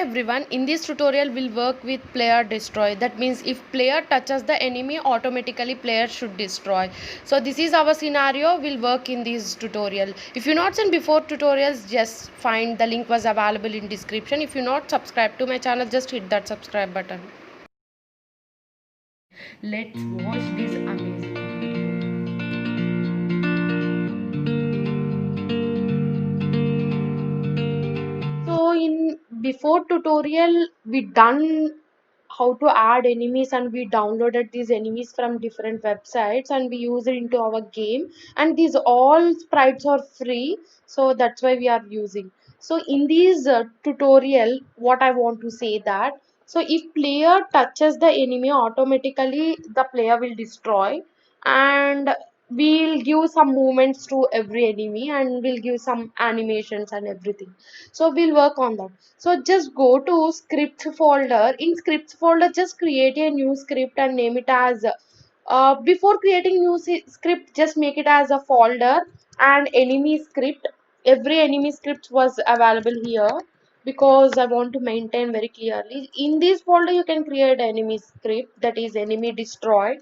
everyone, in this tutorial we'll work with player destroy. That means if player touches the enemy, automatically player should destroy. So this is our scenario, we'll work in this tutorial. If you not seen before tutorials, just find the link was available in description. If you not subscribed to my channel, just hit that subscribe button. Let's watch this amazing video. So in before tutorial we done how to add enemies, and we downloaded these enemies from different websites and we use it into our game, and these all sprites are free, so that's why we are using. So in this tutorial what I want to say that, so if player touches the enemy, automatically the player will destroy, and we'll give some movements to every enemy and we'll give some animations and everything. So we'll work on that. So just go to script folder. In scripts folder, just create a new script and name it as before creating new script, just make it as a folder and enemy script. Every enemy script was available here because I want to maintain very clearly. In this folder you can create enemy script, that is enemy destroy.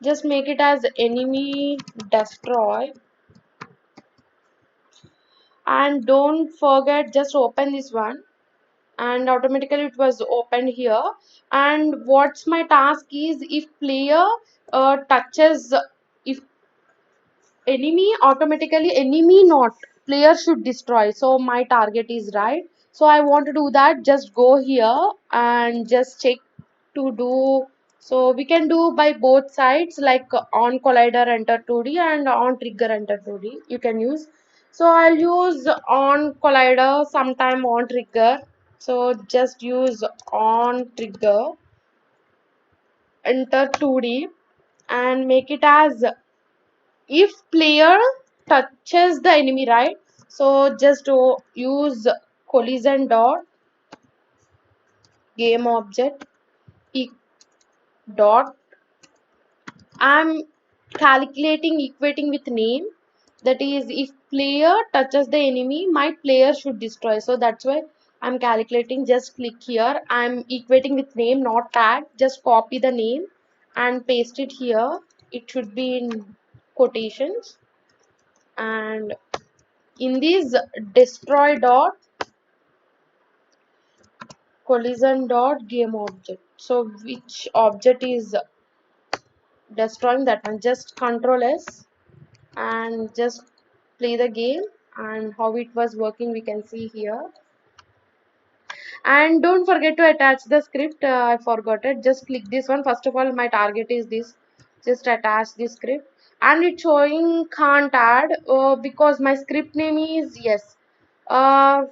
Just make it as enemy destroy, and don't forget, just open this one and automatically it was opened here. And what's my task is, if player touches, if enemy, automatically enemy not player should destroy. So my target is right, so I want to do that. Just go here and just check to do. So we can do by both sides, like on collider enter 2D and on trigger enter 2D you can use. So I'll use on collider, sometime on trigger. So just use on trigger enter 2D and make it as, if player touches the enemy, right? So just use collision dot game object dot, I'm calculating equating with name, that is if player touches the enemy, my player should destroy. So that's why I'm calculating. Just click here, I'm equating with name, not tag. Just copy the name and paste it here. It should be in quotations, and in this destroy dot collision dot game object, so which object is destroying, that one, just control S and just play the game. And how it was working we can see here. And don't forget to attach the script. I forgot it. Just click this one. First of all, my target is this. Just attach the script, and it's showing can't add because my script name is, yes, uh,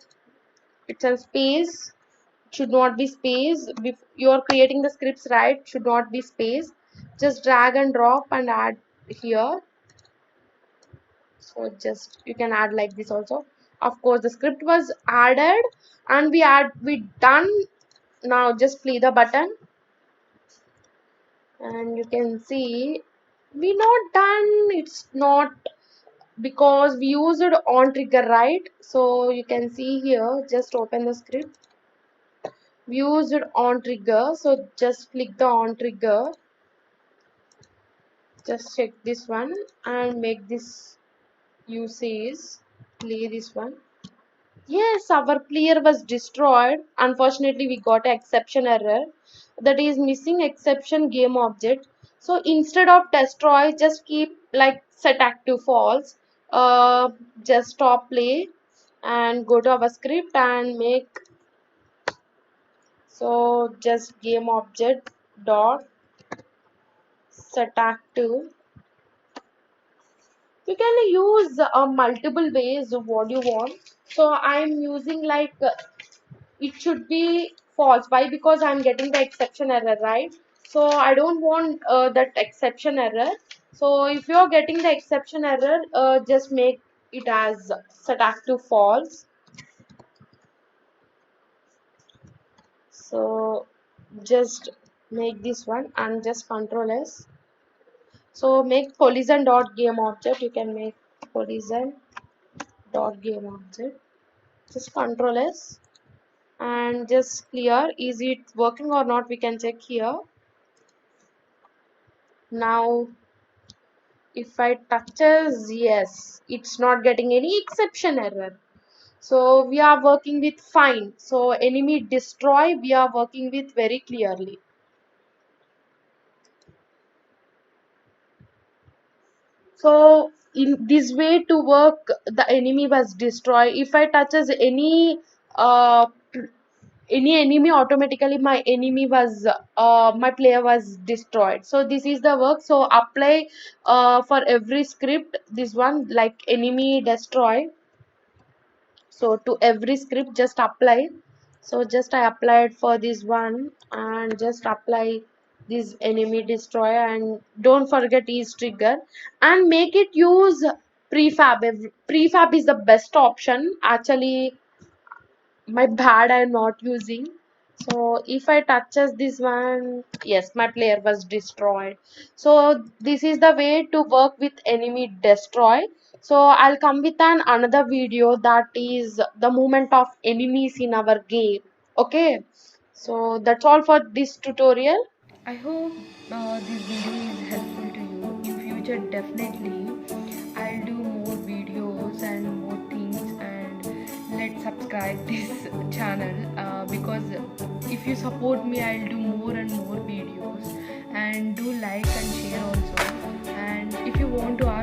it's a space, should not be space. You are creating the scripts, right, should not be space. Just drag and drop and add here. So just you can add like this also. Of course the script was added and we done. Now just play the button and you can see we not done. It's not because we used it on trigger, right? So you can see here, just open the script, we used it on trigger. So just click the on trigger, just check this one and make this usage, play this one. Yes, our player was destroyed. Unfortunately, we got an exception error, that is missing exception game object. So instead of destroy, just keep like set active false. Just stop play and go to our script and make, so just game object dot set active. You can use multiple ways of what you want. So I'm using like it should be false. Why? Because I'm getting the exception error, right? So I don't want that exception error. So if you're getting the exception error, just make it as set active false. So just make this one and just control S. So make collision dot game object. You can make collision dot game object. Just control S and just clear. Is it working or not? We can check here. Now if I touches, yes, it's not getting any exception error. So we are working with fine. So enemy destroy, we are working with very clearly. So in this way to work, the enemy was destroyed. If I touches uh any enemy, automatically my player was destroyed. So this is the work. So apply for every script this one, like enemy destroy. So to every script just apply. So just I applied for this one and just apply this enemy destroy, and don't forget is trigger and make it use prefab. Prefab is the best option actually. My bad, I'm not using. So if I touches this one, yes, my player was destroyed. So this is the way to work with enemy destroy. So I'll come with another video, that is the movement of enemies in our game. Okay, so that's all for this tutorial. I hope this video is helpful to you. In future, definitely, I'll do more videos and more things. And let's subscribe this channel because if you support me, I'll do more and more videos. And do like and share also. And if you want to ask